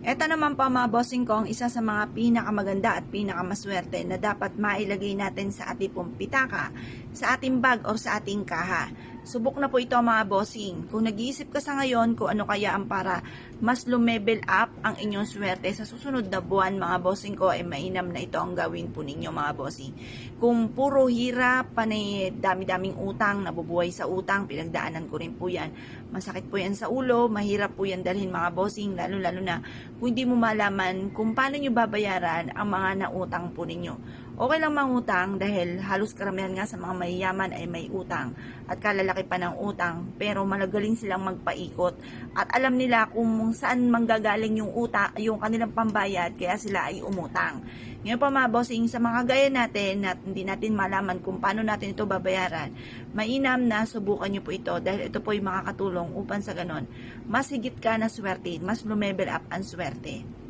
Ito naman po mga bossing ko, ang isa sa mga pinakamaganda at pinakamaswerte na dapat mailagay natin sa ating pong pitaka, sa ating bag o sa ating kaha. Subok na po ito mga bossing. Kung nag-iisip ka sa ngayon kung ano kaya ang para mas lumevel up ang inyong swerte sa susunod na buwan mga bossing ko, ay mainam na ito ang gawin po ninyo mga bossing. Kung puro hirap, panay dami-daming utang, nabubuhay sa utang, pinagdaanan ko rin po yan. Masakit po yan sa ulo, mahirap po yan dalhin mga bossing, lalo-lalo na kung hindi mo malaman kung paano nyo babayaran ang mga nautang po ninyo. Okay lang mangutang dahil halos karamihan nga sa mga mayayaman ay may utang at kalalaki pa ng utang, pero malagaling silang magpaikot at alam nila kung saan manggagaling yung utang, yung kanilang pambayad, kaya sila ay umutang. Ngayon pa mga bossing, sa mga gaya natin na hindi natin malaman kung paano natin ito babayaran, mainam na subukan nyo po ito dahil ito po ay makakatulong upang sa ganon mas higit ka na swerte, mas lumevel up ang swerte.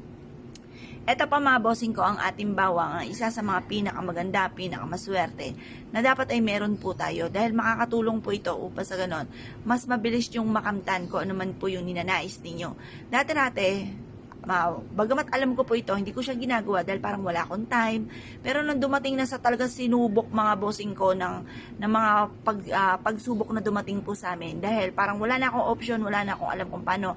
Ito pa mga bossing ko ang ating bawang, ang isa sa mga pinakamaganda, pinakamaswerte na dapat ay meron po tayo dahil makakatulong po ito upang sa ganon mas mabilis yung makamtan ko ano man po yung ninanais ninyo. Dati-dati, bagamat alam ko po ito, hindi ko siya ginagawa dahil parang wala akong time. Pero nung dumating na sa talagang sinubok mga bossing ko ng mga pagsubok na dumating po sa amin, dahil parang wala na akong option, wala na akong alam kung paano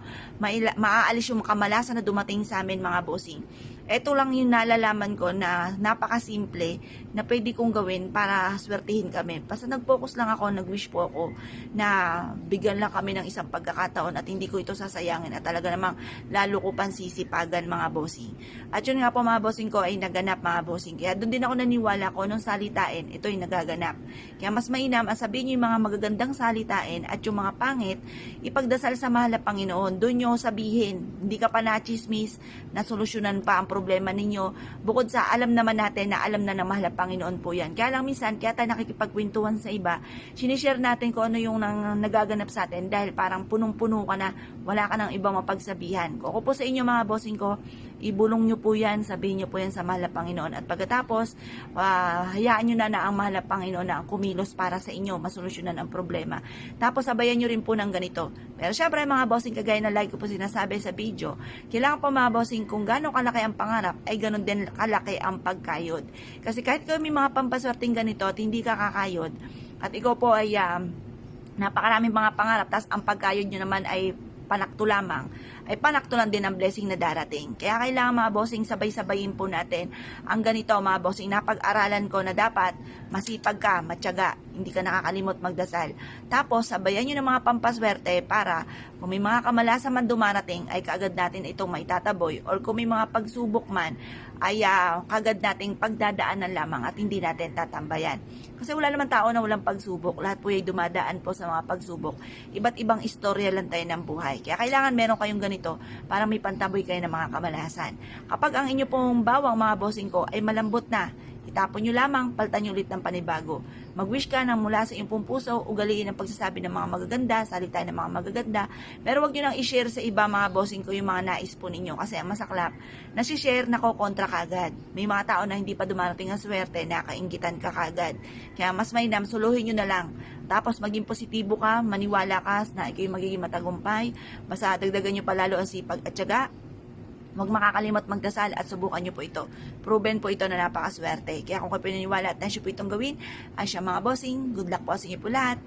maaalis yung kamalasan na dumating sa amin mga bossing. Ito lang yung nalalaman ko na napakasimple na pwede kong gawin para swertihin kami. Basta nag-focus lang ako, nag-wish po ako na bigyan lang kami ng isang pagkakataon at hindi ko ito sasayangin at talaga namang lalo ko pansisipagan mga bossing. At yun nga po mga bossing ko ay naganap mga bossing. Kaya doon din ako naniwala ko nung salitain, ito ay nagaganap. Kaya mas mainam ang sabihin nyo yung mga magagandang salitain at yung mga pangit, ipagdasal sa mahal na Panginoon. Doon nyo sabihin, hindi ka pa na-chismis, na solusyonan pa ang problema ninyo. Bukod sa alam naman natin na alam na ng mahal na Panginoon po yan. Kaya lang minsan, kaya tayo nakikipagkwentuhan sa iba, sinishare natin kung ano yung nagaganap sa atin dahil parang punong-puno ka na, wala ka ng ibang mapagsabihan. Kung ako po sa inyo mga bossing ko, ibulong nyo po yan, sabihin nyo po yan sa mahal na Panginoon at pagkatapos, hayaan nyo na ang mahal na Panginoon na kumilos para sa inyo, masolusyonan ang problema. Tapos sabayan nyo rin po ng ganito. Pero syempre mga bossing, kagaya na like ko po sinasabi sa video, kailangan po mga bossing kung gano'ng kalaki ang pangarap, ay gano'n din kalaki ang pagkayod. Kasi kahit kami mga pampaswerteng ganito at hindi ka kakayod, at ikaw po ay napakaraming mga pangarap, tas ang pagkayod nyo naman ay panakto lamang, ay panakto lang din ang blessing na darating. Kaya kailangan mga bossing sabay-sabayin po natin ang ganito mga bossing. Napag-aralan ko na dapat masipag ka, matyaga, hindi ka nakakalimot magdasal. Tapos sabayan nyo ng mga pampaswerte para kung may mga kamalasan man dumarating ay kaagad natin itong maitataboy, or kung may mga pagsubok man ay kaagad nating pagdadaanan lamang at hindi natin tatambayan. Kasi wala naman tao na walang pagsubok, lahat po ay dumadaan po sa mga pagsubok. Iba't ibang istorya lang tayo ng buhay. Kaya kailangan meron kayong ganito para may pantaboy kayo ng mga kamalasan. Kapag ang inyo pong bawang mga bossing ko ay malambot na, itapon nyo lamang, palitan nyo ulit ng panibago. Mag-wish ka nang mula sa iyong pong puso, ugaliin ang pagsasabi ng mga magaganda, salita ng mga magaganda, pero wag nyo nang i-share sa iba mga bossing ko yung mga nais po ninyo kasi ang masaklap, nasi-share na ko kontra kagad. May mga tao na hindi pa dumarating ang swerte, nakainggitan ka kagad. Kaya mas mainam, suluhin nyo na lang. Tapos maging positibo ka, maniwala ka na ikaw yung magiging matagumpay, basta dagdagan nyo palalo ang sipag at tiyaga. Huwag makakalimot magdasal at subukan nyo po ito. Proven po ito na napakaswerte. Kaya kung kayo pinaniwala at nasyo po itong gawin, ay siya mga bossing, good luck po sa inyo po lahat.